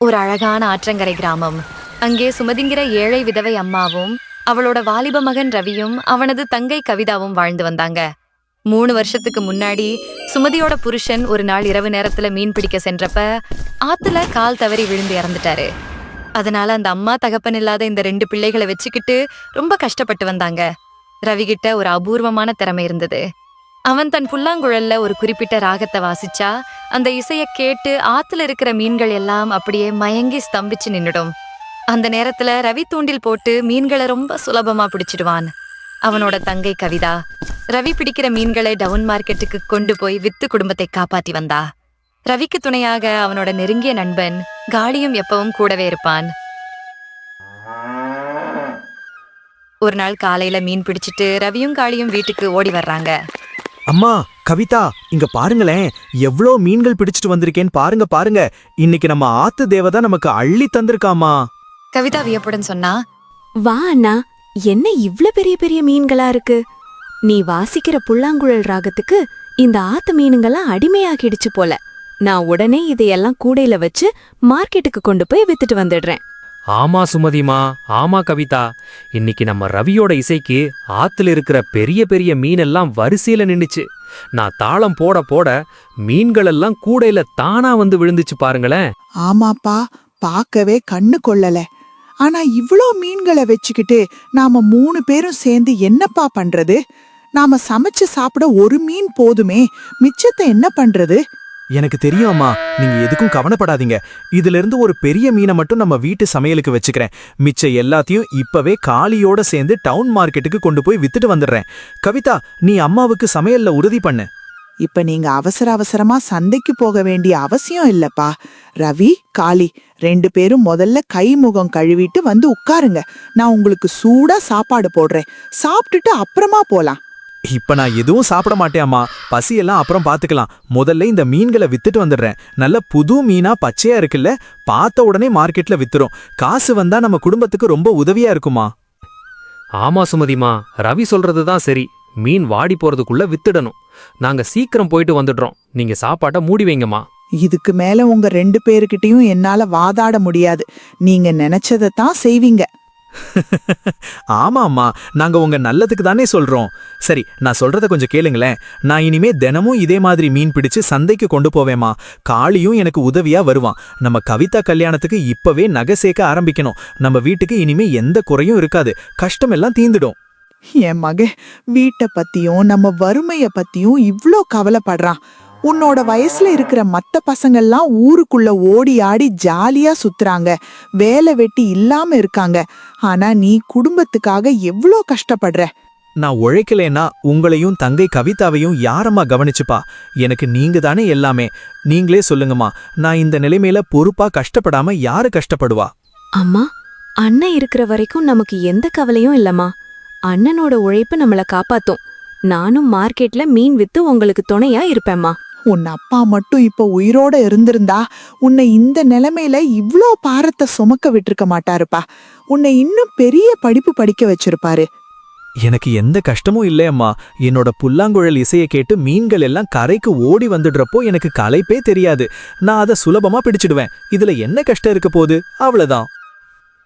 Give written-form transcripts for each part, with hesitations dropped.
ஒரு அழகான ஆற்றங்கரை கிராமம். அங்கே சுமதிங்கிற ஏழை விதவை அம்மாவும் அவளோட வாலிப மகன் ரவியும் அவனது தங்கை கவிதாவும் வாழ்ந்து வந்தாங்க. 3 வருஷத்துக்கு முன்னாடி சுமதியோட புருஷன் ஒரு நாள் இரவு நேரத்துல மீன் பிடிக்க சென்றப்ப ஆத்துல கால் தவறி விழுந்து இறந்துட்டாரு. அதனால அந்த அம்மா தகப்பன் இல்லாத இந்த 2 பிள்ளைகளை வச்சுக்கிட்டு ரொம்ப கஷ்டப்பட்டு வந்தாங்க. ரவிகிட்ட ஒரு அபூர்வமான திறமை இருந்தது. அவன் தன் புல்லாங்குழல்ல ஒரு குறிப்பிட்ட ராகத்தை வாசிச்சா அந்த இசைய கேட்டு ஆத்துல இருக்கிற மீன்கள் எல்லாம் அப்படியே மயங்கி ஸ்தம்பிச்சு நின்னுடும். அந்த நேரத்துல ரவி தூண்டில் போட்டு மீன்களை ரொம்ப சுலபமா பிடிச்சிடுவான். அவனோட தங்கை கவிதா ரவி பிடிக்கிற மீன்களை டவுன் மார்க்கெட்டுக்கு கொண்டு போய் வித்து குடும்பத்தை காப்பாத்தி வந்தா. ரவிக்கு துணையாக அவனோட நெருங்கிய நண்பன் காளியும் எப்பவும் கூடவே இருப்பான். ஒரு நாள் காலையில மீன் பிடிச்சிட்டு ரவியும் காளியும் வீட்டுக்கு ஓடி வர்றாங்க. அம்மா கவிதா, இங்க பாருங்களேன், எவ்வளோ மீன்கள் பிடிச்சிட்டு வந்திருக்கேன்னு பாருங்க பாருங்க. இன்னைக்கு நம்ம ஆத்து தேவதா நமக்கு அள்ளி தந்திருக்காமா. கவிதா வியப்புடன் சொன்னா, வா அண்ணா, என்ன இவ்ளோ பெரிய பெரிய மீன்களா இருக்கு? நீ வாசிக்கிற புல்லாங்குழல் ராகத்துக்கு இந்த ஆத்து மீனுங்கெல்லாம் அடிமையாகிடுச்சு போல. நான் உடனே இதையெல்லாம் கூடையில வச்சு மார்க்கெட்டுக்கு கொண்டு போய் வித்துட்டு வந்துடுறேன். ஆமா சுமதிமா, ஆமா கவிதா, இன்னைக்கு நம்ம ரவியோட இசைக்கு ஆத்துல இருக்கிற பெரிய பெரிய மீனெல்லாம் வரிசையில நின்னுச்சு. நான் தாளம் போட போட மீன்கள் எல்லாம் கூடையில தானா வந்து விழுந்துச்சு பாருங்களேன். ஆமாப்பா, பார்க்கவே கண்ணு கொள்ளல. ஆனா இவ்ளோ மீன்களை வச்சுக்கிட்டு நாம 3 பேரும் சேர்ந்து என்னப்பா பண்றது? நாம சமைச்சு சாப்பிட ஒரு மீன் போதுமே, மிச்சத்தை என்ன பண்றது? எனக்கு தெரியும் அம்மா, நீங்க எதுக்கும் கவலைப்படாதீங்க. இதுல இருந்து ஒரு பெரிய மீனை மட்டும் நம்ம வீட்டு சமையலுக்கு வச்சுக்கிறேன். மிச்ச எல்லாத்தையும் இப்பவே காளியோட சேர்ந்து டவுன் மார்க்கெட்டுக்கு கொண்டு போய் வித்துட்டு வந்துடுறேன். கவிதா, நீ அம்மாவுக்கு சமையல்ல உறுதி பண்ணு. இப்ப நீங்க அவசர அவசரமா சந்தைக்கு போக வேண்டிய அவசியம் இல்லப்பா. ரவி, காளி 2 பேரும் முதல்ல கை முகம் கழுவிட்டு வந்து உட்காருங்க. நான் உங்களுக்கு சூடா சாப்பாடு போடுறேன். சாப்பிட்டுட்டு அப்புறமா போலாம். இப்ப நான் எதுவும் சாப்பிட மாட்டேன் அம்மா. பசியெல்லாம் அப்புறம் பாத்துக்கலாம். முதல்ல இந்த மீன்களை வித்துட்டு வந்துடுறேன். நல்ல புது மீனா பச்சையா இருக்குல்ல, பார்த்த உடனே மார்க்கெட்ல வித்துரும். காசு வந்தா நம்ம குடும்பத்துக்கு ரொம்ப உதவியா இருக்குமா. ஆமா சுமதிமா, ரவி சொல்றதுதான் சரி. மீன் வாடி போறதுக்குள்ள வித்துடணும். நாங்க சீக்கிரம் போயிட்டு வந்துடுறோம். நீங்க சாப்பாட்ட மூடி வைங்கம்மா. இதுக்கு மேல உங்க 2 பேருக்கிட்டையும் என்னால வாதாட முடியாது. நீங்க நினைச்சதைத்தான் செய்வீங்க. ஆமா அம்மா, நாங்க உங்க நல்லதுக்கு தானே சொல்றோம். சரி, நான் சொல்றத கொஞ்சம் கேளுங்களேன். நான் இனிமே தினமும் இதே மாதிரி மீன் பிடிச்சு சந்தைக்கு கொண்டு போவேமா. காளியும் எனக்கு உதவியா வருவான். நம்ம கவிதா கல்யாணத்துக்கு இப்பவே நகை சேர்க்க ஆரம்பிக்கணும். நம்ம வீட்டுக்கு இனிமே எந்த குறையும் இருக்காது. கஷ்டமெல்லாம் தீந்துடும். என் மகன் வீட்டை பத்தியும் நம்ம வறுமைய பத்தியும் இவ்ளோ கவலைப்படுறான். உன்னோட வயசுல இருக்கிற மத்த பசங்கள்லாம் ஊருக்குள்ள ஓடி ஆடி ஜாலியா சுத்துறாங்க, வேலை வெட்டி இல்லாம இருக்காங்க. ஆனா நீ குடும்பத்துக்காக எவ்ளோ கஷ்டப்படுற. நான் உழைக்கலேன்னா உங்களையும் தங்கை கவிதாவையும் யாரம்மா கவனிச்சுப்பா? எனக்கு நீங்க தானே எல்லாமே. நீங்களே சொல்லுங்கம்மா, நான் இந்த நிலைமையில பொறுப்பா கஷ்டப்படாம யாரு கஷ்டப்படுவா? அம்மா, அண்ணன் இருக்கிற வரைக்கும் நமக்கு எந்த கவலையும் இல்லம்மா. அண்ணனோட உழைப்பு நம்மள காப்பாத்தும். நானும் மார்க்கெட்ல மீன் வித்து உங்களுக்கு துணையா இருப்பேம்மா. உன் அப்பா மட்டும் இப்ப உயிரோட இருந்திருந்தா உன்னை இந்த நிலைமையில இவ்ளோ பாரத்தை சுமக்க விட்டுருக்க மாட்டாருப்பா. உன்னை இன்னும் பெரிய படிப்பு படிக்க வச்சிருப்பாரு. எனக்கு எந்த கஷ்டமும் இல்லையம்மா. என்னோட புல்லாங்குழல் இசையை கேட்டு மீன்கள் எல்லாம் கரைக்கு ஓடி வந்துடுறப்போ எனக்கு களைப்பே தெரியாது. நான் அதை சுலபமா பிடிச்சிடுவேன். இதுல என்ன கஷ்டம் இருக்க போகுது? அவ்வளவுதான்.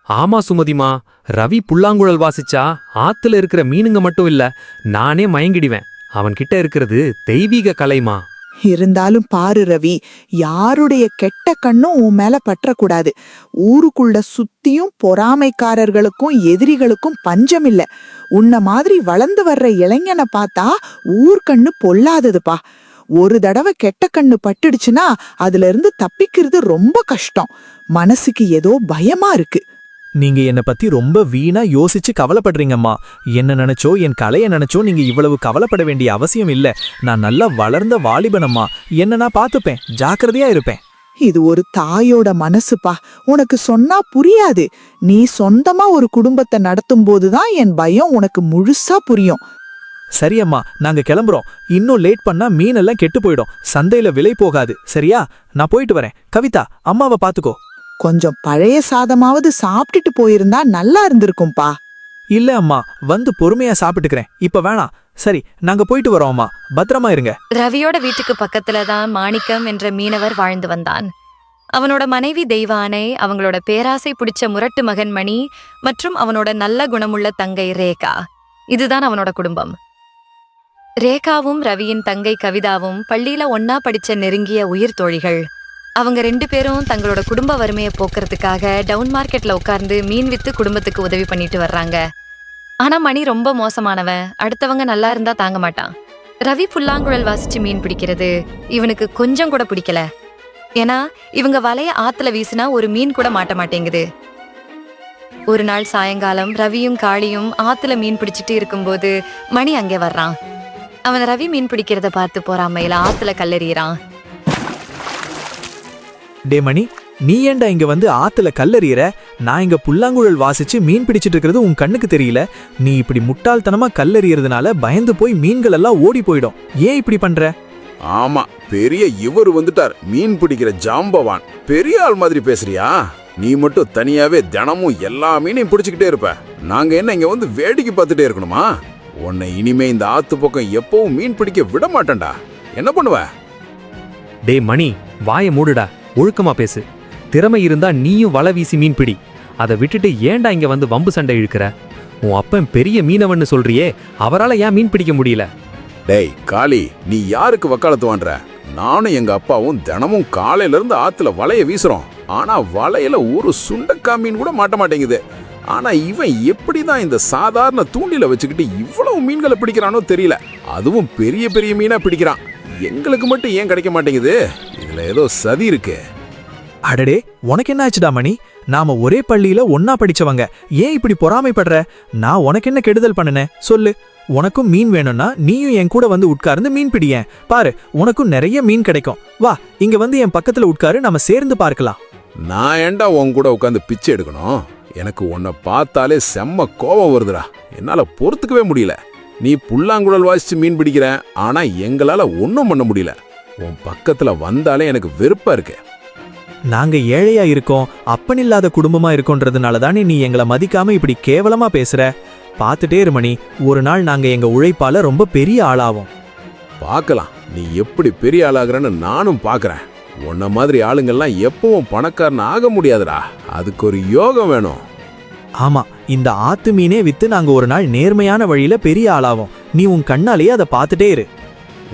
ஆமா சுமதிமா, ரவி புல்லாங்குழல் வாசிச்சா ஆத்துல இருக்கிற மீனுங்க மட்டும் இல்ல, நானே மயங்கிடுவேன். அவன்கிட்ட இருக்கிறது தெய்வீக கலைமா. இருந்தாலும் பாரு ரவி, யாருடைய கெட்ட கண்ணும் உன் மேல பற்றக்கூடாது. ஊருக்குள்ள சுத்தியும் பொறாமைக்காரர்களுக்கும் எதிரிகளுக்கும் பஞ்சம் இல்ல. உன்ன மாதிரி வளர்ந்து வர்ற இளைஞனை பார்த்தா ஊர்கண்ணு பொல்லாததுப்பா. ஒரு தடவை கெட்ட கண்ணு பட்டுடுச்சுன்னா அதுல இருந்து தப்பிக்கிறது ரொம்ப கஷ்டம். மனசுக்கு ஏதோ பயமா இருக்கு. நீங்க என்னை பத்தி ரொம்ப வீணா யோசிச்சு கவலைப்படுறீங்கம்மா. என்ன நினைச்சோ, என் கலையை நினைச்சோ நீங்க இவ்வளவு கவலைப்பட வேண்டிய அவசியம் இல்ல. நான் நல்லா வளர்ந்த வாலிபனம்மா. என்ன நான் பார்த்துப்பேன், ஜாக்கிரதையா இருப்பேன். இது ஒரு தாயோட மனசுப்பா. உனக்கு சொன்னா புரியாது. நீ சொந்தமா ஒரு குடும்பத்தை நடத்தும் போதுதான் என் பயம் உனக்கு முழுசா புரியும். சரியம்மா, நாங்க கிளம்புறோம். இன்னும் லேட் பண்ணா மீனெல்லாம் கெட்டு போயிடும். சந்தையில விலை போகாது. சரியா? நான் போயிட்டு வரேன். கவிதா, அம்மாவை பாத்துக்கோ. கொஞ்சம் பழைய சாதமாவது சாப்பிட்டுட்டு போயிருந்தா நல்லா இருந்திருக்கும்பா. இல்ல அம்மா, வந்து பொறுமையா சாப்பிட்டுக்கிறேன். இப்ப வேணாம். சரி, நாங்க போயிட்டு வரோம் அம்மா. பத்திரமா இருங்க. ரவியோட வீட்டுக்கு பக்கத்துல தான் மாணிக்கம் என்ற மீனவர் வாழ்ந்து வந்தான். அவனோட மனைவி தெய்வானை, அவங்களோட பேராசை பிடிச்ச முரட்டு மகன் மணி மற்றும் அவனோட நல்ல குணமுள்ள தங்கை ரேகா. இதுதான் அவனோட குடும்பம். ரேகாவும் ரவியின் தங்கை கவிதாவும் பள்ளியில ஒன்னா படிச்ச நெருங்கிய உயிர் தோழிகள். அவங்க 2 பேரும் தங்களோட குடும்ப வறுமையை போக்குறதுக்காக டவுன் மார்க்கெட்ல உட்கார்ந்து மீன் வித்து குடும்பத்துக்கு உதவி பண்ணிட்டு வர்றாங்க. ஆனா மணி ரொம்ப மோசமானவன். அடுத்தவங்க நல்லா இருந்தா தாங்க மாட்டான். ரவி புல்லாங்குழல் வாசிச்சு மீன் பிடிக்கிறது இவனுக்கு கொஞ்சம் கூட பிடிக்கல. ஏன்னா இவங்க வலைய ஆத்துல வீசினா ஒரு மீன் கூட மாட்ட மாட்டேங்குது. ஒரு நாள் சாயங்காலம் ரவியும் காளியும் ஆத்துல மீன் பிடிச்சிட்டு இருக்கும்போது மணி அங்கே வர்றான். அவன் ரவி மீன் பிடிக்கிறத பார்த்து போறாமையில ஆத்துல கல்லெறியறான். டே மணி, நீ ஏன்டா இங்க வந்து ஆத்துல கல்லெறியற? நான் இங்க புல்லாங்குழல் வாசிச்சு மீன் பிடிச்சிட்டு இருக்கிறது உன் கண்ணுக்கு தெரியல? நீ இப்படி முட்டாள்தனமா கல்லெறியறதுனால பயந்து போய் மீன்கள் எல்லாம் ஓடி போயிடும். ஏன் இப்படி பண்ற? ஆமா, பெரிய இவர் வந்துட்டார், மீன் பிடிக்கிற ஜாம்பவான். பெரிய ஆள் மாதிரி பேசுறியா? நீ மட்டும் தனியாவே தினமும் எல்லா மீனையும் பிடிச்சுக்கிட்டே இருப்ப. நாங்க என்ன இங்க வந்து வேடிக்கை பார்த்துட்டே இருக்கணுமா? உன்னை இனிமே இந்த ஆத்து பக்கம் எப்பவும் மீன் பிடிக்க விட மாட்டேன்டா. என்ன பண்ணுவ? டே மணி, வாயை மூடுடா, ஒழுக்கமா பேசு. திறமை இருந்தா நீயும் வலை வீசி மீன் பிடி. அதை விட்டுட்டு ஏன்டா இங்க வந்து வம்பு சண்டை இழுக்கிற? உன் அப்பன் பெரிய மீனவன்னு சொல்றியே, அவரால ஏன் மீன் பிடிக்க முடியல? டேய் காளி, நீ யாருக்கு வக்காலத்து வாண்ற? நானும் எங்க அப்பாவும் தினமும் காலையில இருந்து ஆத்துல வலைய வீசுறோம். ஆனா வலையில ஒரு சுண்டக்கா மீன் கூட மாட்ட மாட்டேங்குது. ஆனா இவன் எப்படிதான் இந்த சாதாரண தூண்டில வச்சுக்கிட்டு இவ்வளவு மீன்களை பிடிக்கிறானோ தெரியல. அதுவும் பெரிய பெரிய மீனா பிடிக்கிறான். எங்களுக்கு மட்டும் ஏன் கிடைக்க மாட்டேங்குது? இதுல ஏதோ சதி இருக்கு. அடடே, உனக்கு என்ன ஆச்சுடா மணி? நாம ஒரே பள்ளியில ஒன்னா படிச்சவங்க. ஏன் இப்படி பொறாமைப்படுற? நான் உனக்கு என்ன கெடுதல் பண்ணுனேன் சொல்லு. உனக்கும் மீன் வேணும்னா நீயும் என் கூட வந்து உட்கார்ந்து மீன் பிடியேன். பாரு, உனக்கும் நிறைய மீன் கிடைக்கும். வா, இங்க வந்து என் பக்கத்துல உட்காரு, நம்ம சேர்ந்து பார்க்கலாம். நான் ஏன்டா உன் கூட உட்காந்து பிச்சை எடுக்கணும்? எனக்கு உன்னை பார்த்தாலே செம்ம கோபம் வருதுடா. என்னால பொறுத்துக்கவே முடியல. நீ புல்லாங்குழல் வாசிச்சு மீன் பிடிக்கிற, ஆனா எங்களால ஒன்னும் பண்ண முடியல. உன் பக்கத்துல வந்தாலே எனக்கு வெறுப்பா இருக்கு. நாங்க ஏழையா இருக்கோம், அப்பனில்லாத குடும்பமா இருக்கோன்றதுனால தானே நீ எங்களை மதிக்காம இப்படி கேவலமா பேசுற. பார்த்துட்டே இரு மணி, ஒரு நாள் நாங்க எங்க உழைப்பால ரொம்ப பெரிய ஆளாவோம். பார்க்கலாம், நீ எப்படி பெரிய ஆளாகிறன்னு நானும் பார்க்கறேன். உன்ன மாதிரி ஆளுங்கள்லாம் எப்பவும் பணக்காரன் ஆக முடியாதுடா. அதுக்கு ஒரு யோகம் வேணும். ஆமா, இந்த ஆத்து மீனே வித்து நாங்க ஒரு நாள் நேர்மையான வழியில பெரிய ஆளாவோம். நீ உன் கண்ணாலேயே அதை பார்த்துட்டே இரு.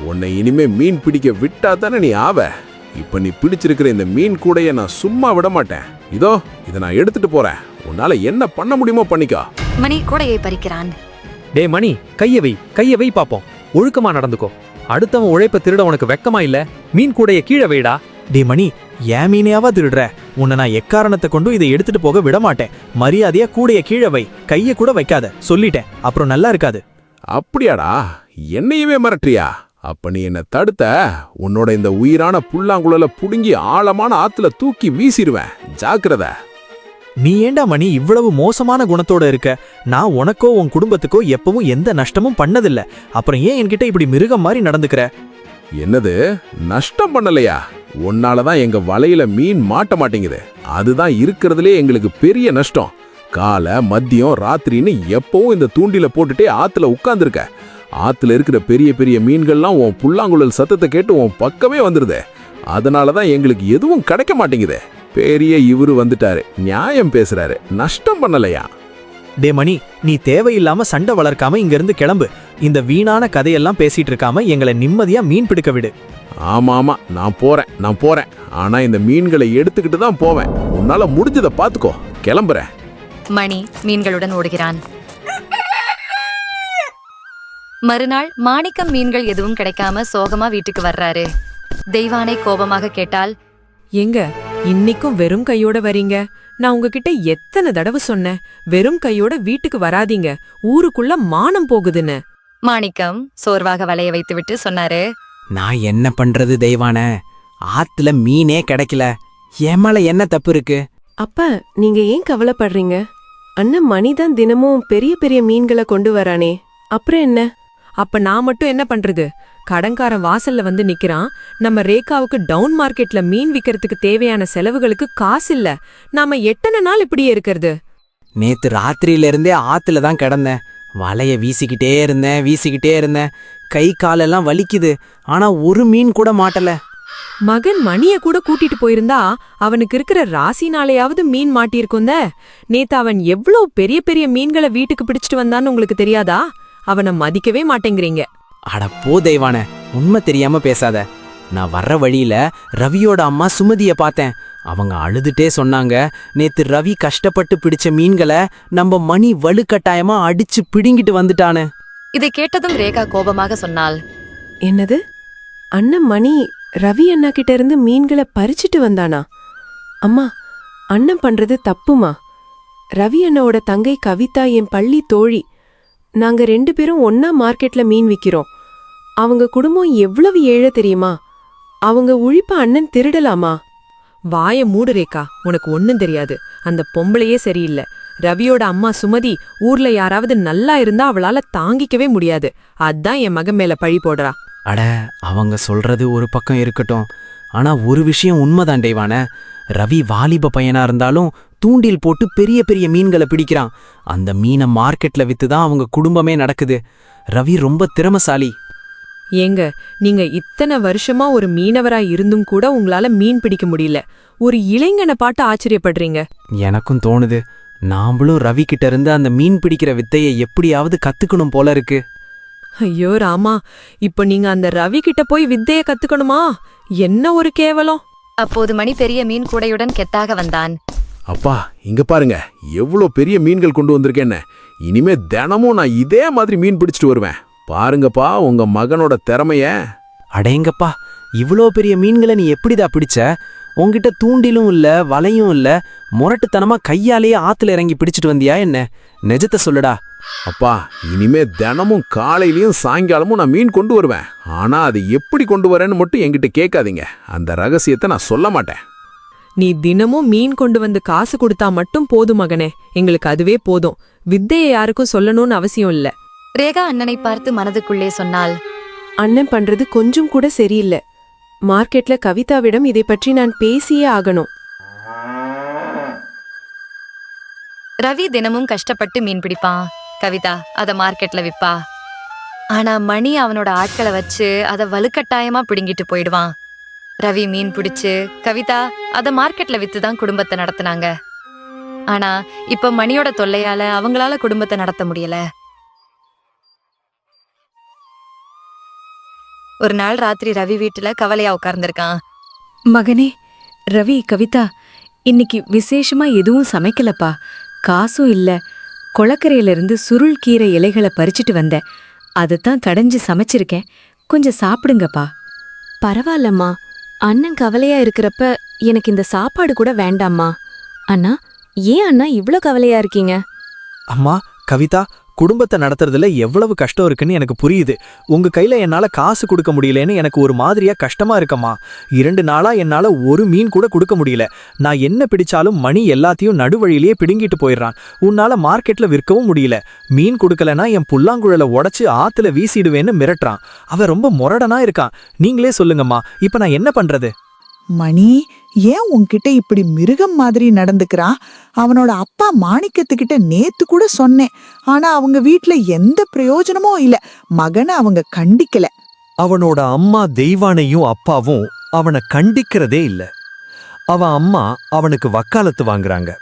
உன்னை இனிமே மீன் பிடிக்க விட்டா தானே நீ ஆவ. இப்ப நீ பிடிச்சிருக்கிற இந்த மீன் கூடைய நான் சும்மா விட மாட்டேன். இதோ இதை நான் எடுத்துட்டு போறேன். உன்னால என்ன பண்ண முடியுமோ பண்ணிக்கோ. மணி கூடையை பறிக்கிறான். டே மணி, கைய வை பாப்போம். ஒழுக்கமா நடந்துக்கோ. அடுத்தவன் உழைப்ப திருட உனக்கு வெக்கமா இல்ல? மீன் கூடைய கீழே வைடா. டே மணி, ஏன் மீனையாவா திருடுற? உன்னை நான் எக்காரணத்தை கொண்டு இதை எடுத்துட்டு போக விட மாட்டேன். மரியாதையா கூடைய கீழே வை, கைய கூட வைக்காத சொல்லிட்டேன். அப்புறம் நல்லா இருக்காது. அப்படியாடா? என்னையவே மிரட்டுறியா? அப்ப நீ என்ன தடுத்த, உன்னோட இந்த உயிரான புல்லாங்குழல புடுங்கி ஆழமான ஆத்துல தூக்கி வீசிடுவேன். ஜாக்கிரதை. நீ ஏண்டா மணி இவ்வளவு மோசமான குணத்தோட இருக்க? நான் உனக்கோ உன் குடும்பத்துக்கோ எப்பவும் எந்த நஷ்டமும் பண்ணதில்ல. அப்புறம் ஏன் என்கிட்ட இப்படி மிருகம் மாதிரி நடந்துக்கிற? என்னது, நஷ்டம் பண்ணலையா? உன்னாலதான் எங்க வலையில மீன் மாட்ட மாட்டேங்குது. அதுதான் இருக்கிறதுலே எங்களுக்கு பெரிய நஷ்டம். காலை மதியம் ராத்திரின்னு எப்பவும் இந்த தூண்டில போட்டுட்டே ஆத்துல உட்கார்ந்துருக்க. ஆத்துல இருக்கிற பெரிய பெரிய மீன்கள்லாம் உன் புல்லாங்குழல் சத்தத்தை கேட்டு உன் பக்கமே வந்துருது. அதனாலதான் எங்களுக்கு எதுவும் கிடைக்க மாட்டேங்குது. பெரிய இவரு வந்துட்டாரு, நியாயம் பேசுறாரு. நஷ்டம் பண்ணலையா? டே மணி, நீ தேவையில்லாம சண்டை வளர்க்காம இங்க இருந்து கிளம்பு. இந்த வீணான கதையெல்லாம் பேசிட்டு இருக்காம எங்களை நிம்மதியா மீன் பிடிக்க விடு. ஆமா, நான் போறேன். ஆனா இந்த மீன்களை எடுத்துக்கிட்டு தான் போவேன். உன்னால முடிஞ்சதை பாத்துக்கோ. கிளம்புறேன். மணி மீன்களுடன் ஓடுகிறான். மறுநாள் மாணிக்கம் மீன்கள் எதுவும் கிடைக்காம சோகமா வீட்டுக்கு வர்றாரு. தெய்வானை கோபமாக கேட்டால், எங்க இன்னைக்கும் வெறும் கையோட வரீங்க? நான் உங்ககிட்ட எத்தனை தடவை சொன்னேன், வெறும் கையோட வீட்டுக்கு வராதீங்க, ஊருக்குள்ள மானம் போகுதுன்னு. மாணிக்கம் சோர்வாக வலைய வைத்துவிட்டு சொன்னாரு, நான் என்ன பண்றது தெய்வான? ஆத்துல மீனே கிடைக்கல. என் மேல என்ன தப்பு இருக்கு? அப்ப நீங்க ஏன் கவலைப்படுறீங்க? அண்ணன் மணிதான் தினமும் பெரிய பெரிய மீன்களை கொண்டு வரானே, அப்புறம் என்ன? அப்ப நான் மட்டும் என்ன பண்றது? கடன்காரன் வாசல்ல வந்து நிக்கிறான். நம்ம ரேகாவுக்கு டவுன் மார்க்கெட்ல மீன் விக்கிறதுக்கு தேவையான செலவுகளுக்கு காசு இல்ல. நாம எத்தனை நாள் இப்படியே இருக்கிறது? நேத்து ராத்திரியில இருந்தே ஆத்துல தான் கிடந்தேன். வலைய வீசிக்கிட்டே இருந்தேன். கை காலெல்லாம் வலிக்குது. ஆனா ஒரு மீன் கூட மாட்டல. மகன் மணிய கூட கூட்டிட்டு போயிருந்தா அவனுக்கு இருக்கிற ராசினாலேயாவது மீன் மாட்டியிருக்கும்த. நேத்து அவன் எவ்ளோ பெரிய பெரிய மீன்களை வீட்டுக்கு பிடிச்சிட்டு வந்தான்னு உங்களுக்கு தெரியாதா? அவனை மதிக்கவே மாட்டேங்கிறீங்க. அட போ தெய்வானே, உண்மை தெரியாம பேசாத. நான் வர்ற வழியில ரவியோட அம்மா சுமதிய பார்த்தேன். அவங்க அழுதுட்டே சொன்னாங்க, நேத்து ரவி கஷ்டப்பட்டு பிடிச்ச மீன்களை நம்ம மணி வலுக்கட்டாயமா அடிச்சு பிடுங்கிட்டு வந்துட்டானு. இதை கேட்டதும் ரேகா கோபமாக சொன்னாள். என்னது? அண்ணன் மணி ரவி அண்ணா கிட்ட இருந்து மீன்களை பறிச்சிட்டு வந்தானா? அம்மா, அண்ணன் பண்றது தப்புமா. ரவி அண்ணாவோட தங்கை கவிதா என் பள்ளி தோழி. நாங்க 2 பேரும் ஒன்னா மார்க்கெட்ல மீன் விக்கிறோம். அவங்க குடும்பம் எவ்வளவு ஏழை தெரியுமா? அவங்க உழிப்ப அண்ணன் திருடலாமா? வாய மூடு ரேகா, உனக்கு ஒண்ணும் தெரியாது. அந்த பொம்பளையே சரியில்லை. ரவியோட அம்மா சுமதி ஊர்ல யாராவது நல்லா இருந்தா அவளால தாங்கிக்கவே முடியாது. அதான் என் மகன் மேல பழி போடுறா. அட, அவங்க சொல்றது ஒரு பக்கம் இருக்கட்டும். ஆனா ஒரு விஷயம் உண்மைதான் தெய்வானே. ரவி வாலிப பையனா இருந்தாலும் தூண்டில் போட்டு பெரிய பெரிய மீன்களை பிடிக்கிறான். அந்த மீனை மார்க்கெட்ல வித்து தான் அவங்க குடும்பமே நடக்குது. ரவி ரொம்ப திறமசாலி. ஏங்க, நீங்க இத்தனை வருஷமா ஒரு மீனவரா இருந்தும் கூட உங்களால மீன் பிடிக்க முடியல. ஒரு இளைஞனை பாட்டு ஆச்சரியப்படுறீங்க. எனக்கும் தோணுது, நாமளும் ரவி கிட்ட இருந்து அந்த மீன் பிடிக்கிற வித்தையை எப்படியாவது கத்துக்கணும் போல இருக்கு. ஐயோ ராமா, இப்ப நீங்க அந்த ரவி கிட்ட போய் வித்தைய கத்துக்கணுமா? என்ன ஒரு கேவலம். அப்போது மணி பெரிய மீன் கூடையுடன் கெத்தாக வந்தான். அப்பா, இங்க பாருங்க, எவ்வளோ பெரிய மீன்கள் கொண்டு வந்திருக்கேன்னு. இனிமே தினமும் நான் இதே மாதிரி மீன் பிடிச்சிட்டு வருவேன். பாருங்கப்பா உங்க மகனோட திறமைய. அடேங்கப்பா, இவ்ளோ பெரிய மீன்களை நீ எப்படிதா பிடிச்ச? உன்கிட்ட தூண்டிலும் இல்ல, வலையும் இல்ல, முரட்டுத்தனமா கையாலேயே ஆத்துல இறங்கி பிடிச்சிட்டு வந்தியா என்ன? நிஜத்தை சொல்லுடா. அப்பா, இனிமே தினமும் காலையிலயும் சாயங்காலமும் நான் மீன் கொண்டு வருவேன். ஆனா அது எப்படி கொண்டு வரேன்னு மட்டும் என்கிட்ட கேட்காதீங்க. அந்த ரகசியத்தை நான் சொல்ல மாட்டேன். நீ தினமும் மீன் கொண்டு வந்து காசு கொடுத்தா மட்டும் போதும் மகனே, எங்களுக்கு அதுவே போதும். வித்தையை யாருக்கும் சொல்லணும்னு அவசியம் இல்ல. ரேகா அண்ணனை பார்த்து மனதுக்குள்ளே சொன்னாள். அண்ணன் பண்றது கொஞ்சம் கூட சரியில்லை. மார்க்கெட்ல கவிதாவிடம் இதை பற்றி நான் பேசியே ஆகணும். ரவி தினமும் கஷ்டப்பட்டு மீன் பிடிப்பான். கவிதா அத மார்க்கெட்ல விப்பா. ஆனா மணி அவனோட ஆட்களை வச்சு அத வலுக்கட்டாயமா பிடுங்கிட்டு போயிடுவான். ரவி மீன் பிடிச்சு கவிதா அத மார்க்கெட்ல வித்துதான் குடும்பத்தை நடத்துனாங்க. ஆனா இப்ப மணியோட தொல்லையால அவங்களால குடும்பத்தை நடத்த முடியல. ஒரு நாள் ராத்திரி ரவி வீட்டுல கவலையா உட்கார்ந்திருக்கான். மகனே, ரவி, கவிதா, இன்னைக்கு விசேஷமா எதுவும் சமைக்கலப்பா. காசும் இல்ல. கொளக்கரையிலிருந்து சுருள் கீரை இலைகளை பறிச்சிட்டு வந்தேன். அதைத்தான் கடைஞ்சு சமைச்சிருக்கேன். கொஞ்சம் சாப்பிடுங்கப்பா. பரவாயில்லம்மா, அண்ணன் கவலையா இருக்கிறப்ப எனக்கு இந்த சாப்பாடு கூட வேண்டாம்மா. அண்ணா, ஏன் அண்ணா இவ்ளோ கவலையா இருக்கீங்க? அம்மா, கவிதா, குடும்பத்தை நடத்துறதுல எவ்வளவு கஷ்டம் இருக்குன்னு எனக்கு புரியுது. உங்க கையில என்னால காசு கொடுக்க முடியலன்னு எனக்கு ஒரு மாதிரியா கஷ்டமா இருக்கம்மா. 2 நாளா என்னால ஒரு மீன் கூட கொடுக்க முடியல. நான் என்ன பிடிச்சாலும் மணி எல்லாத்தையும் நடுவழியிலேயே பிடுங்கிட்டு போயிடுறான். உன்னால மார்க்கெட்ல விற்கவும் முடியல. மீன் கொடுக்கலனா என் புல்லாங்குழலை உடைச்சு ஆத்துல வீசிடுவேன்னு மிரட்டுறான். அவன் ரொம்ப முரடனா இருக்கான். நீங்களே சொல்லுங்கம்மா, இப்ப நான் என்ன பண்றது? மணி, ஏன் உன்கிட்ட இப்படி மிருகம் மாதிரி நடந்துக்கிறான்? அவனோட அப்பா மாணிக்கத்துக்கிட்ட நேத்து கூட சொன்னேன். ஆனா அவங்க வீட்ல எந்த பிரயோஜனமும் இல்ல. மகனை அவங்க கண்டிக்கல. அவனோட அம்மா தெய்வானையும் அப்பாவும் அவனை கண்டிக்கிறதே இல்ல. அவன் அம்மா அவனுக்கு வக்காலத்து வாங்குறாங்க.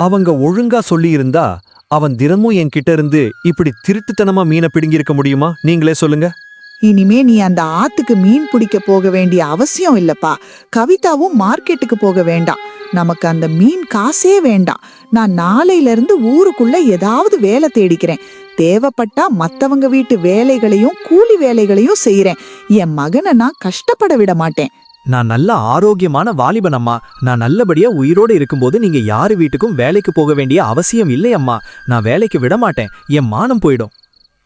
அவங்க ஒழுங்கா சொல்லியிருந்தா அவன் தினமும் என்கிட்ட இருந்து இப்படி திருட்டுத்தனமா மீனை பிடுங்கியிருக்க முடியுமா? நீங்களே சொல்லுங்க. இனிமே நீ அந்த ஆத்துக்கு மீன் பிடிக்க போக வேண்டிய அவசியம் இல்லப்பா. கவிதாவும் மார்க்கெட்டுக்கு போக வேண்டாம். நமக்கு அந்த மீன் காசே வேண்டாம். நான் நாளையில இருந்து ஊருக்குள்ள ஏதாவது வேலை தேடிக்கிறேன். தேவைப்பட்டா மத்தவங்க வீட்டு வேலைகளையும் கூலி வேலைகளையும் செய்யறேன். என் மகனை நான் கஷ்டப்பட விட மாட்டேன். நான் நல்ல ஆரோக்கியமான வாலிபனம்மா. நான் நல்லபடியா உயிரோடு இருக்கும்போது நீங்க யாரு வீட்டுக்கும் வேலைக்கு போக வேண்டிய அவசியம் இல்லையம்மா. நான் வேலைக்கு விட மாட்டேன். என் மானம் போயிடும்.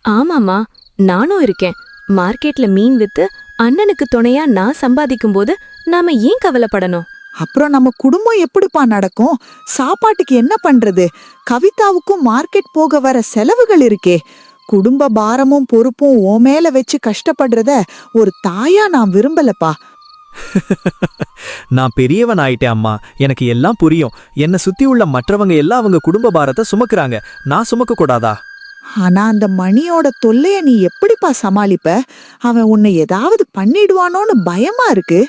ஆமாமா, நானும் இருக்கேன். மார்க்கெட்ல மீன் வித்து அண்ணனுக்கு துணையா நான் சம்பாதிக்கும் போது நாம ஏன் கவலைப்படணும்? அப்புறம் நம்ம குடும்பம் எப்படிப்பா நடக்கும்? சாப்பாட்டுக்கு என்ன பண்றது? கவிதாவுக்கும் மார்க்கெட் போக வர செலவுகள் இருக்கே. குடும்ப பாரமும் பொறுப்பும் ஓ மேல வச்சு கஷ்டப்படுறத ஒரு தாயா நான் விரும்பலப்பா. நான் பெரியவன் ஆயிட்டேன் அம்மா. எனக்கு எல்லாம் புரியும். என்னை சுத்தி உள்ள மற்றவங்க எல்லாம் அவங்க குடும்ப பாரத்தை சுமக்குறாங்க. நான் சுமக்க கூடாதா? ஆனா அந்த மணியோட தொல்லைய நீ எப்படிப்பா சமாளிப்ப? அவன் உன்னை ஏதாவது பண்ணிடுவானோன்னு பயமா இருக்கு.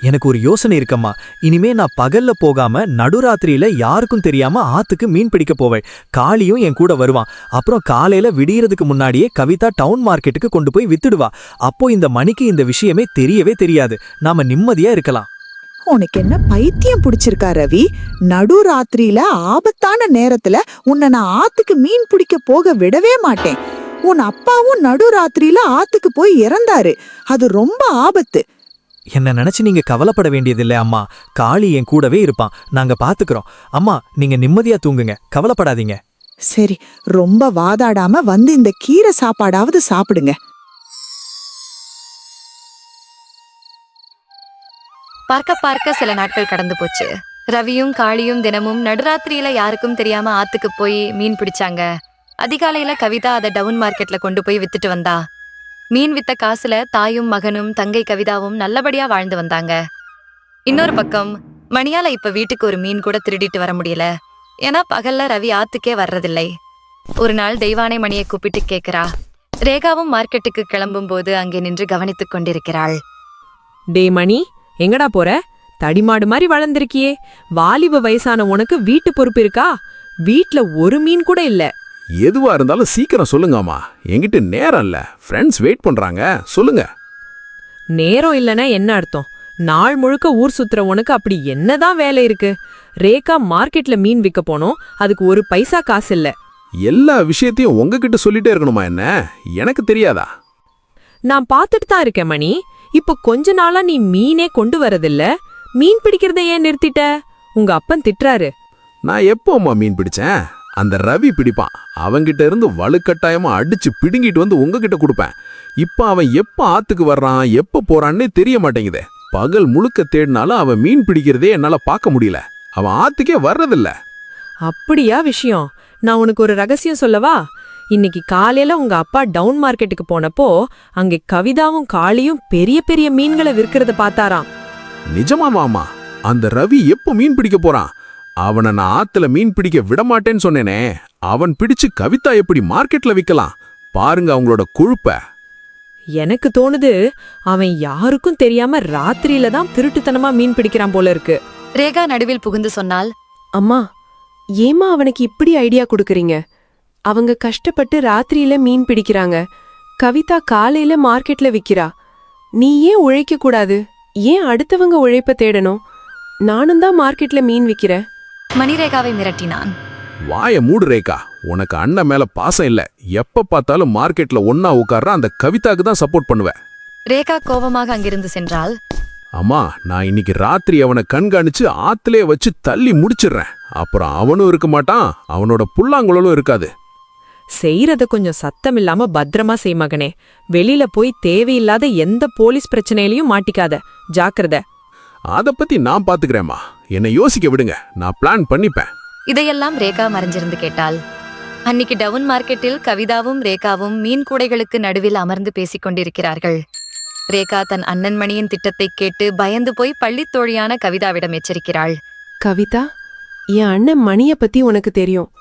எனக்கு ஒரு யோசனை இருக்கம்மா. இனிமே நான் பகல்ல போகாம நடுராத்திரியில யாருக்கும் தெரியாம ஆத்துக்கு மீன் பிடிக்க போவேன். காளியும் என் கூட வருவான். அப்புறம் காலையில விடியறதுக்கு முன்னாடியே கவிதா டவுன் மார்க்கெட்டுக்கு கொண்டு போய் வித்துடுவா. அப்போ இந்த மணிக்கு இந்த விஷயமே தெரியவே தெரியாது. நாம நிம்மதியா இருக்கலாம். உனக்கு என்ன பைத்தியம் பிடிச்சிருக்கா ரவி? நடுராத்திரியில ஆபத்தான நேரத்துல உன்னை நான் ஆத்துக்கு மீன் பிடிக்க போக விடவே மாட்டேன். உன் அப்பாவும் நடுராத்திரியில ஆத்துக்கு போய் இறந்தாரு. அது ரொம்ப ஆபத்து. என்ன நினைச்சு நீங்க கவலைப்பட வேண்டியதில்லை அம்மா. காளி என் கூடவே இருப்பான். நாங்க பாத்துக்கிறோம். அம்மா, நீங்க நிம்மதியா தூங்குங்க, கவலைப்படாதீங்க. சரி, ரொம்ப வாதாடாம வந்து இந்த கீரை சாப்பாடாவது சாப்பிடுங்க. பார்க்க பார்க்க சில நாட்கள் கடந்து போச்சு. ரவியும் காளியும் தினமும் நடுராத்திரியில யாருக்கும் தெரியாம ஆத்துக்கு போய் மீன் பிடிச்சாங்க. அதிகாலையில கவிதா அதை டவுன் மார்க்கெட்ல கொண்டு போய் வித்துட்டு வந்தா. மீன் வித்த காசுல தாயும் மகனும் தங்கை கவிதாவும் நல்லபடியா வாழ்ந்து வந்தாங்க. இன்னொரு பக்கம் மணியால இப்ப வீட்டுக்கு ஒரு மீன் கூட திருடிட்டு வர முடியல. ஏன்னா பகல்ல ரவி ஆத்துக்கே வர்றதில்லை. ஒரு நாள் தெய்வானை மணியை கூப்பிட்டு கேக்குறா. ரேகாவும் மார்க்கெட்டுக்கு கிளம்பும் போது அங்கே நின்று கவனித்துக் கொண்டிருக்கிறாள். டே மணி, எங்கடா போற? தடிமாடு மாதிரி வளர்ந்திருக்கியே. வாலிப வயசான உனக்கு வீட்டு பொறுப்பு இருக்கா? வீட்ல ஒரு மீன் கூட இல்ல. எதுவா இருந்தாலும் சீக்கிரம் சொல்லுங்கம்மா. என்கிட்ட நேரம் இல்ல, ஃப்ரெண்ட்ஸ் வெயிட் பண்றாங்க. சொல்லுங்க. நேரம் இல்லனா என்ன அர்த்தம்? நாள் முழுக்க ஊர் சுத்துற உனக்கு அப்படி என்னதான் வேலை இருக்கு? ரேகா மார்க்கெட்ல மீன் விற்க போனோம், அதுக்கு ஒரு பைசா காசு இல்ல. எல்லா விஷயத்தையும் உங்ககிட்ட சொல்லிட்டே இருக்கணுமா என்ன? எனக்கு தெரியாதா? நான் பார்த்துட்டு தான் இருக்கேன் மணி. இப்ப கொஞ்ச நாளா நீ மீனே கொண்டு வரதில்ல. மீன் பிடிக்கிறத ஏன் நிறுத்திட்ட? உங்க அப்பன் திட்டுறாரு. நான் எப்போம்மா மீன் பிடிச்சேன்? அந்த ரவி பிடிப்பான். அவங்கிட்ட இருந்து வலுக்கட்டாயமா அடிச்சு பிடுங்கிட்டு வந்து உங்ககிட்ட கொடுப்பேன். இப்ப அவன் எப்ப ஆத்துக்கு வர்றான், எப்ப போறான்னே தெரிய மாட்டேங்குதே. பகல் முழுக்க தேடினாலும் அவன் மீன் பிடிக்கிறதே என்னால பார்க்க முடியல. அவன் ஆத்துக்கே வர்றதில்ல. அப்படியா விஷயம்? நான் உனக்கு ஒரு ரகசியம் சொல்லவா? இன்னைக்கு காலையில உங்க அப்பா டவுன் மார்க்கெட்டுக்கு போனப்போ அங்கே கவிதாவும் காளியும் பெரிய பெரிய மீன்களை விற்கிறத பார்த்தாராம். நிஜமாமாமா? அந்த ரவி எப்போ மீன் பிடிக்க போறான்? அவனை நான் ஆத்துல மீன் பிடிக்க விடமாட்டேன்னு சொன்னேனே. அவன் பிடிச்சு கவிதா எப்படி மார்க்கெட்ல விக்கலாம்? பாருங்க அவங்களோட கொழுப்ப. எனக்கு தோணுது அவன் யாருக்கும் தெரியாம ராத்திரியில தான் திருட்டுத்தனமா மீன் பிடிக்கிறான் போல இருக்கு. ரேகா நடுவில் புகுந்து சொன்னால், அம்மா, ஏமா அவனுக்கு இப்படி ஐடியா கொடுக்கறீங்க? அவங்க கஷ்டப்பட்டு ராத்திரியில மீன் பிடிக்கிறாங்க. கவிதா காலையில மார்க்கெட்ல விக்கிறா. நீ ஏன் உழைக்க கூடாது? ஏன் அடுத்தவங்க உழைப்ப தேடணும்? நானும் தான் மார்க்கெட்ல மீன் விக்கிறேன். மணிரேகாவை மிரட்டினான். வாய மூடு ரேகா. உனக்கு அண்ணன் மேல பாசம் இல்ல. எப்ப பார்த்தாலும் மார்க்கெட்ல ஒன்னா உட்கார்ற அந்த கவிதாக்கு தான் சப்போர்ட் பண்ணுவேன். ரேகா கோபமாக அங்கிருந்து சென்றாள். அம்மா, நான் இன்னைக்கு ராத்திரி அவனை கண்காணிச்சு ஆத்திலே வச்சு தள்ளி முடிச்சிடுறேன். அப்புறம் அவனும் இருக்க மாட்டான், அவனோட புல்லாங்குழலும் இருக்காது. செய்யறத கொஞ்சம் சத்தம் இல்லாம பத்திரமா செய் மகனே. வெளியில போய் தேவையில்லாத எந்த போலீஸ் பிரச்சனையிலயும் மாட்டிக்காத. ஜாக்கிரத. அத பத்தி நான் பாத்துக்கிறேம்மா. என்னை யோசிக்க விடுங்க, நான் பிளான் பண்ணிப்பேன். இதையெல்லாம் ரேகா மறைஞ்சிருந்து கேட்டாள். அன்னிக்கு டவுன் மார்க்கெட்டில் கவிதாவும் ரேகாவும் மீன் கூடைகளுக்கு நடுவில் அமர்ந்து பேசிக் கொண்டிருக்கிறார்கள். ரேகா தன் அண்ணன் மணியின் திட்டத்தை கேட்டு பயந்து போய் பள்ளித் தோழியான கவிதாவிடம் எச்சரிக்கிறாள். கவிதா, என் அண்ணன் மணிய பத்தி உனக்கு தெரியும்.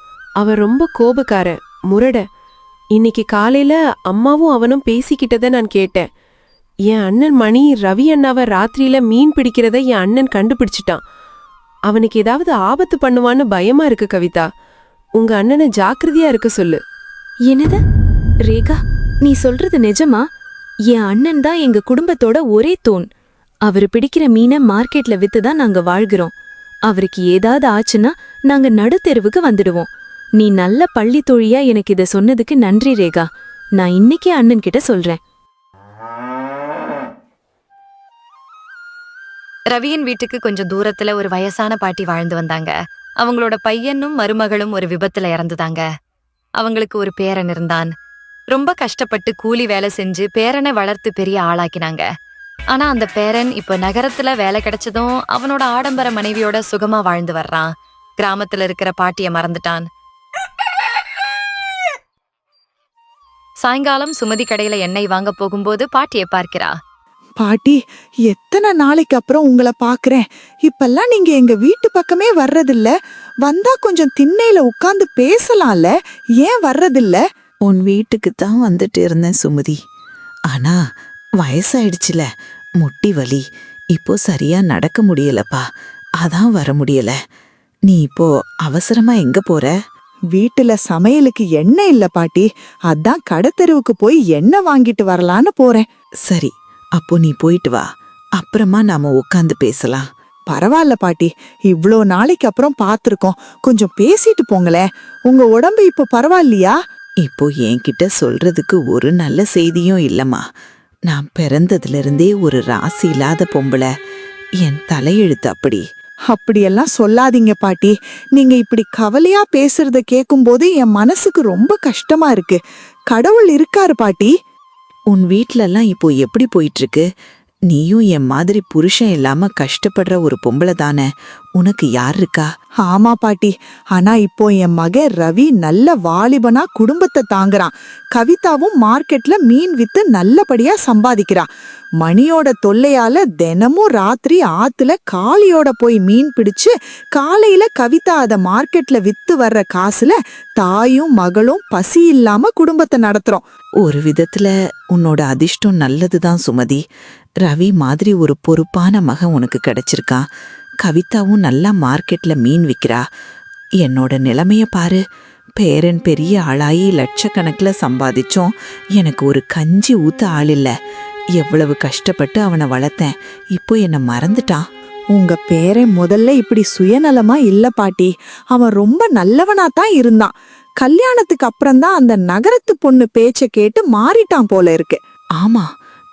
அவன் ரொம்ப கோபக்காரன், முரட. இன்னைக்கு காலையில அம்மாவும் அவனும் பேசிக்கிட்டத நான் கேட்டேன். என் அண்ணன் மணி ரவி அண்ணாவை ராத்திரியில மீன் பிடிக்கிறத என் அண்ணன் கண்டுபிடிச்சிட்டான். அவனுக்கு ஏதாவது ஆபத்து பண்ணுவான்னு பயமா இருக்கு கவிதா. உங்க அண்ணனை ஜாக்கிரதையா இருக்க சொல்லு. என்னது ரேகா, நீ சொல்றது நிஜமா? என் அண்ணன் தான் எங்க குடும்பத்தோட ஒரே தூண். அவரு பிடிக்கிற மீனை மார்க்கெட்ல வித்துதான் நாங்க வாழ்கிறோம். அவருக்கு ஏதாவது ஆச்சுன்னா நாங்க நடுத்தெருவுக்கு வந்துடுவோம். நீ நல்ல பள்ளி தோழியா எனக்கு இத சொன்னதுக்கு நன்றி ரேகா. நான் இன்னைக்கே அண்ணன் கிட்ட சொல்றேன். ரவியின் வீட்டுக்கு கொஞ்சம் தூரத்துல ஒரு வயசான பாட்டி வாழ்ந்து வந்தாங்க. அவங்களோட பையனும் மருமகளும் ஒரு விபத்துல இறந்துதாங்க. அவங்களுக்கு ஒரு பேரன் இருந்தான். ரொம்ப கஷ்டப்பட்டு கூலி வேலை செஞ்சு பேரனை வளர்த்து பெரிய ஆளாக்கினாங்க. ஆனா அந்த பேரன் இப்ப நகரத்துல வேலை கிடைச்சதும் அவனோட ஆடம்பர மனைவியோட சுகமா வாழ்ந்து வர்றான். கிராமத்துல இருக்கிற பாட்டிய மறந்துட்டான். சாயங்காலம் சுமதி கடையில எண்ணெய் வாங்க போகும்போது பாட்டியை பார்க்கிறா. பாட்டி, எத்தனை நாளைக்கு அப்புறம் உங்களை பாக்குறேன். இப்பெல்லாம் நீங்க எங்க வீட்டு பக்கமே வர்றதில்ல. வந்தா கொஞ்சம் திண்ணையில உட்கார்ந்து பேசலாம்ல, ஏன் வர்றதில்ல? உன் வீட்டுக்கு தான் வந்துட்டு இருந்தேன் சுமதி. ஆனா வயசாயிடுச்சுல, முட்டி வலி, இப்போ சரியா நடக்க முடியலப்பா, அதான் வர முடியல. நீ இப்போ அவசரமா எங்க போற? வீட்டுல சமையலுக்கு எண்ணெய் இல்ல பாட்டி, அதான் கடத்தெருவுக்கு போய் எண்ணெய் வாங்கிட்டு வரலான்னு போறேன். சரி, அப்போ நீ போயிட்டு வா, அப்புறமா நாம உட்காந்து பேசலாம். பரவாயில்ல பாட்டி, இவ்ளோ நாளைக்கு அப்புறம் பாத்திருக்கோம், கொஞ்சம் பேசிட்டு போங்களேன். உங்க உடம்பு இப்போ பரவாயில்லையா? இப்போ என்கிட்ட சொல்றதுக்கு ஒரு நல்ல செய்தியும் இல்லம்மா. நான் பிறந்ததுல இருந்தே ஒரு ராசி இல்லாத பொம்பளை. என் தலையெழுத்து அப்படி. அப்படியெல்லாம் சொல்லாதீங்க பாட்டி. நீங்க இப்படி கவலையா பேசுறத கேட்கும்போது என் மனசுக்கு ரொம்ப கஷ்டமா இருக்கு. கடவுள் இருக்காரு பாட்டி. உன் வீட்லலாம் இப்போ எப்படி போயிட்டு இருக்கு? நீயும் என் மாதிரி புருஷன் இல்லாம கஷ்டப்படுற ஒரு பொம்பளை தானே. உனக்கு யார் இருக்கா? ஆமா பாட்டி, ஆனா இப்போ என் மகன் ரவி நல்ல வாலிபனா குடும்பத்தை தாங்குறான். கவிதாவும் மார்க்கெட்ல மீன் வித்து நல்லபடியா சம்பாதிக்கிறா. மணியோட தொல்லையால தினமும் ராத்திரி ஆத்துல காளியோட போய் மீன் பிடிச்சு காலையில கவிதா அத மார்க்கெட்ல வித்து வர்ற காசுல தாயும் மகளும் பசி இல்லாம குடும்பத்தை நடத்துறோம். ஒரு விதத்துல உன்னோட அதிர்ஷ்டம் நல்லதுதான் சுமதி. ரவி மாதிரி ஒரு பொறுப்பான மகன் உனக்கு கிடைச்சிருக்கான். கவிதாவும் நல்லா மார்க்கெட்ல மீன் விக்கிறா. என்னோட நிலைமைய பாரு. பேரன் பெரிய ஆளாயி லட்சக்கணக்கில் சம்பாதிச்சோம், எனக்கு ஒரு கஞ்சி ஊத்த ஆள் இல்ல. எவ்வளவு கஷ்டப்பட்டு அவனை வளர்த்தேன், இப்போ என்ன மறந்துட்டான். உங்க பேரன் முதல்ல இப்படி சுயநலமா இல்ல பாட்டி. அவன் ரொம்ப நல்லவனா தான் இருந்தான். கல்யாணத்துக்கு அப்புறம்தான் அந்த நகரத்து பொண்ணு பேச்ச கேட்டு மாறிட்டான் போல இருக்கு. ஆமா,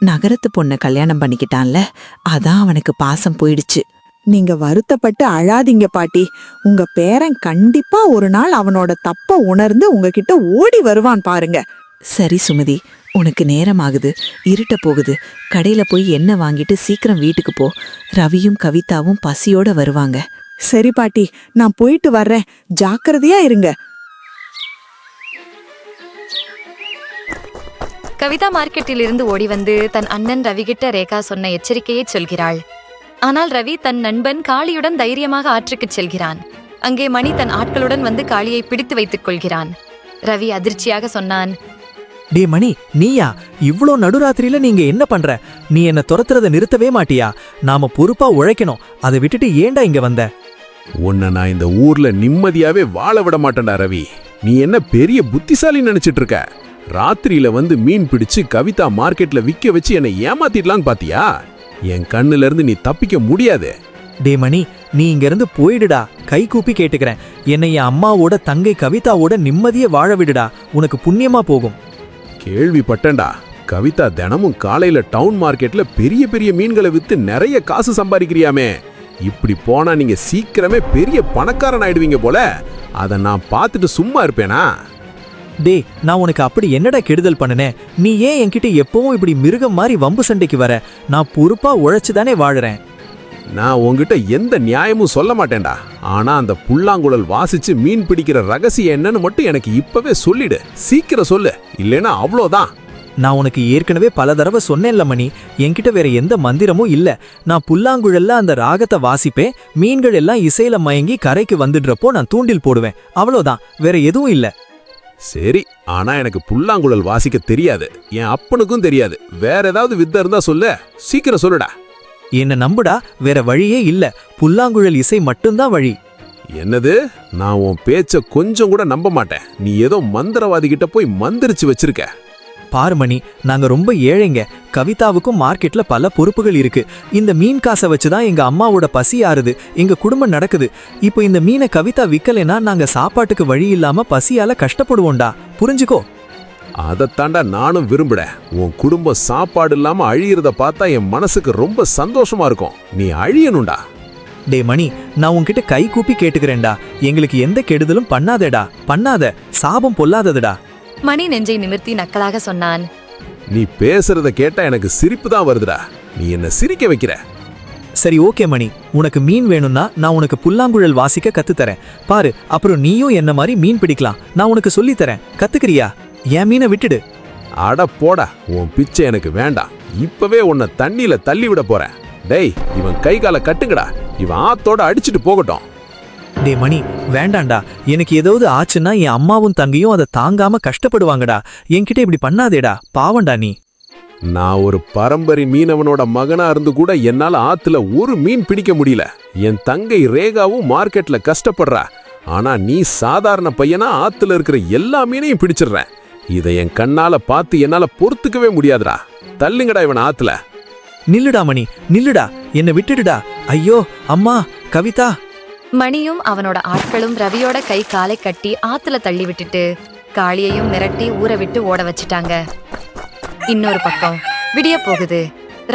நகரத்து பொண்ணை கல்யாணம் பண்ணிக்கிட்டான்ல, அதான் அவனுக்கு பாசம் போயிடுச்சு. நீங்க வருத்தப்பட்டு அழாதீங்க பாட்டி. உங்க பேரன் கண்டிப்பா ஒரு நாள் அவனோட தப்ப உணர்ந்து உங்ககிட்ட ஓடி வருவான் பாருங்க. சரி சுமதி, உனக்கு நேரம் ஆகுது, இருட்ட போகுது. கடையில போய் எண்ணெய் வாங்கிட்டு சீக்கிரம் வீட்டுக்கு போ. ரவியும் கவிதாவும் பசியோட வருவாங்க. சரி பாட்டி, நான் போயிட்டு வர்றேன். ஜாக்கிரதையா இருங்க. கவிதா மார்க்கெட்டில் இருந்து ஓடி வந்து தன் அண்ணன் ரவிகிட்ட ரேகா சொன்ன எச்சரிக்கையை சொல்கிறாள். ஆனால் ரவி தன் நண்பன் காளியுடன் தைரியமாக ஆற்றுக்குச் செல்கிறான். அங்கே மணி தன் ஆட்களுடன் வந்து காளியை பிடித்து வைத்துக் கொள்கிறான். ரவி அதிர்ச்சியாக சொன்னான், டே மணி, நீயா? இவ்ளோ நடுராத்திரியில நீங்க என்ன பண்ற? நீ என்ன துரத்துறத நிறுத்தவே மாட்டியா? நாம பொறுப்பா உழைக்கணும், அதை விட்டுட்டு ஏன்டா இங்க வந்த? உன்னை நான் இந்த ஊர்ல நிம்மதியாவே வாழ விட மாட்டேன்டா ரவி. நீ என்ன பெரிய புத்திசாலி நினைச்சிட்டு இருக்க? ராத்திரியில வந்து மீன் பிடிச்சு கவிதா மார்க்கெட்ல விக்க வச்சு என்னை ஏமாத்திடலான்னு பாத்தியா? என் கண்ணுல இருந்து நீ தப்பிக்க முடியாது. டே மணி, நீ இங்க இருந்து போயிடுடா. கை கூப்பி கேட்டுக்கிறேன், என்னை என் அம்மாவோட தங்கை கவிதாவோட நிம்மதியை வாழ விடுடா. உனக்கு புண்ணியமா போகும். கேள்விப்பட்டேன்டா, கவிதா தினமும் காலையில டவுன் மார்க்கெட்ல பெரிய பெரிய மீன்களை வித்து நிறைய காசு சம்பாதிக்கிறியாமே. இப்படி போனா நீங்க சீக்கிரமே பெரிய பணக்காரன் ஆயிடுவீங்க போல. அதை நான் பார்த்துட்டு சும்மா இருப்பேனா? டே, நான் உனக்கு அப்படி என்னடா கெடுதல் பண்ணுனேன்? நீ ஏன் என்கிட்ட எப்பவும் இப்படி மிருகம் மாதிரி வம்பு சண்டைக்கு வர? நான் பொறுப்பா உழைச்சுதானே வாழறேன். நான் உன்கிட்ட எந்த நியாயமும் சொல்ல மாட்டேன்டா. ஆனா அந்த புல்லாங்குழல் வாசிச்சு மீன் பிடிக்கிற ரகசியம் என்னன்னு மட்டும் எனக்கு இப்பவே சொல்லிடு. சீக்கிரம் சொல்லு, இல்லைன்னா அவ்வளோதான். நான் உனக்கு ஏற்கனவே பல தடவை சொன்னேன்ல மணி, என்கிட்ட வேற எந்த மந்திரமும் இல்ல. நான் புல்லாங்குழல்ல அந்த ராகத்தை வாசிப்பேன், மீன்கள் எல்லாம் இசையில மயங்கி கரைக்கு வந்துடுறப்போ நான் தூண்டில் போடுவேன். அவ்வளோதான், வேற எதுவும் இல்ல. சரி, ஆனா எனக்கு புல்லாங்குழல் வாசிக்க தெரியாது, என் அப்பனுக்கும் தெரியாது. வேற ஏதாவது வித்தை இருந்தா சொல்லு, சீக்கிரம் சொல்லுடா. என்ன நம்புடா, வேற வழியே இல்ல. புல்லாங்குழல் இசை மட்டும்தான் வழி. என்னது? நான் உன் பேச்ச கொஞ்சம் கூட நம்ப மாட்டேன். நீ ஏதோ மந்திரவாதி கிட்ட போய் மந்திரிச்சு வச்சிருக்க. பாரு மணி, நாங்க ரொம்ப ஏழைங்க. கவிதாவுக்கும் மார்க்கெட்ல பல பொறுப்புகள் இருக்கு. இந்த மீன் காசை வச்சுதான் எங்க அம்மாவோட பசி ஆறுது, எங்க குடும்பம் நடக்குது. இப்போ இந்த மீனை கவிதா விக்கலைன்னா நாங்க சாப்பாட்டுக்கு வழி இல்லாம பசியால கஷ்டப்படுவோம்டா, புரிஞ்சுக்கோ. அதைத்தாண்டா நானும் விரும்புறேன். உன் குடும்பம் சாப்பாடு இல்லாம அழியிறத பார்த்தா என் மனசுக்கு ரொம்ப சந்தோஷமா இருக்கும். நீ அழியணும்டா. டே மணி, நான் உன்கிட்ட கை கூப்பி கேட்டுக்கிறேன்டா, எங்களுக்கு எந்த கெடுதலும் பண்ணாதேடா, பண்ணாத. சாபம் பொல்லாததுடா. மணி நெஞ்சை நிமிர்த்தி நக்கலாக சொன்னான், நீ பேசுறத கேட்டா எனக்கு சிரிப்பு தான் வருதுடா. நீ என்ன சிரிக்க வைக்கிற. சரி ஓகே மணி, உனக்கு மீன் வேணும்னா நான் உனக்கு புல்லாங்குழல் வாசிக்க கத்துத்தரேன் பாரு. அப்புறம் நீயும் என்ன மாதிரி மீன் பிடிக்கலாம், நான் உனக்கு சொல்லித்தரேன். கத்துக்கிறியா? என் மீனை விட்டுடு. அட போடா, உன் பிச்சை எனக்கு வேண்டாம். இப்பவே உன்னை தண்ணியில தள்ளி விட போறேன். டேய், இவன் கை காலை கட்டுங்கடா. இவன் ஆத்தோட அடிச்சிட்டு போகட்டும். டே மணி, வேண்டாண்டா. எனக்கு ஏதாவது ஆச்சுன்னா என் அம்மாவும் தங்கையும் அதை தாங்காம கஷ்டப்படுவாங்கடா. என்கிட்ட இப்படி பண்ணாதேடா, பாவண்டா நீ. நான் ஒரு பரம்பரை மீனவனோட மகனா இருந்து கூட என்னால ஆத்துல ஒரு மீன் பிடிக்க முடியல. என் தங்கை ரேகாவும் மார்க்கெட்ல கஷ்டப்படுறா. ஆனா நீ சாதாரண பையனா ஆத்துல இருக்கிற எல்லா மீனையும் பிடிச்சிடுற. இதை என் கண்ணால பார்த்து என்னால பொறுத்துக்கவே முடியாதுடா. தள்ளுங்கடா இவன் ஆத்துல. நில்லுடா மணி, நில்லுடா, என்னை விட்டுடுடா. ஐயோ அம்மா, கவிதா. மணியும் அவனோட ஆட்களும் ரவியோட கை காலை கட்டி ஆத்துல தள்ளி விட்டுட்டு காளியையும் மிரட்டி ஊற விட்டு ஓட வச்சிட்டாங்க. இன்னொரு பக்கம் விடிய போகுது.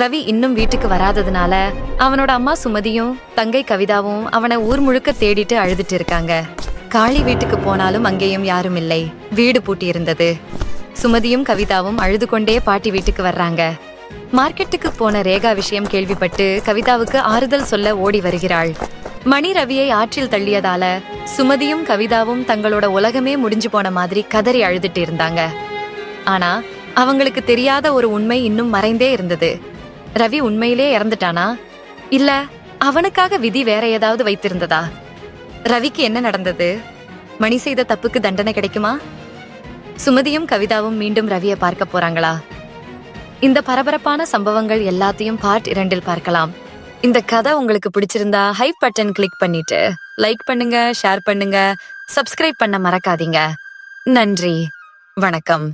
ரவி இன்னும் வீட்டுக்கு வராததுனால அவனோட அம்மா சுமதியும் தங்கை கவிதாவும் அவனை ஊர் முழுக்க தேடிட்டு அழுதுட்டு இருக்காங்க. காளி வீட்டுக்கு போனாலும் அங்கேயும் யாரும் இல்லை. வீடு பூட்டி இருந்தது. சுமதியும் கவிதாவும் அழுது கொண்டே பாட்டி வீட்டுக்கு வர்றாங்க. மார்க்கெட்டுக்கு போன ரேகா விஷயம் கேள்விப்பட்டு கவிதாவுக்கு ஆறுதல் சொல்ல ஓடி வருகிறாள். மணி ரவியை ஆற்றில் தள்ளியதால சுமதியும் கவிதாவும் தங்களோட உலகமே முடிஞ்சு போன மாதிரி கதறி அழுதுட்டு இருந்தாங்க. ஆனா அவங்களுக்கு தெரியாத ஒரு உண்மை இன்னும் மறைந்தே இருந்தது. ரவி உண்மையிலே இறந்துட்டானா, இல்ல அவனுக்காக விதி வேற ஏதாவது வைத்திருந்ததா? ரவிக்கு என்ன நடந்தது? மணி செய்த தப்புக்கு தண்டனை கிடைக்குமா? சுமதியும் கவிதாவும் மீண்டும் ரவியை பார்க்க போறாங்களா? இந்த பரபரப்பான சம்பவங்கள் எல்லாத்தையும் பார்ட் 2 பார்க்கலாம். இந்த கதை உங்களுக்கு பிடிச்சிருந்தா ஹைப் பட்டன் கிளிக் பண்ணிட்டு லைக் பண்ணுங்க, ஷேர் பண்ணுங்க, சப்ஸ்கிரைப் பண்ண மறக்காதீங்க. நன்றி, வணக்கம்.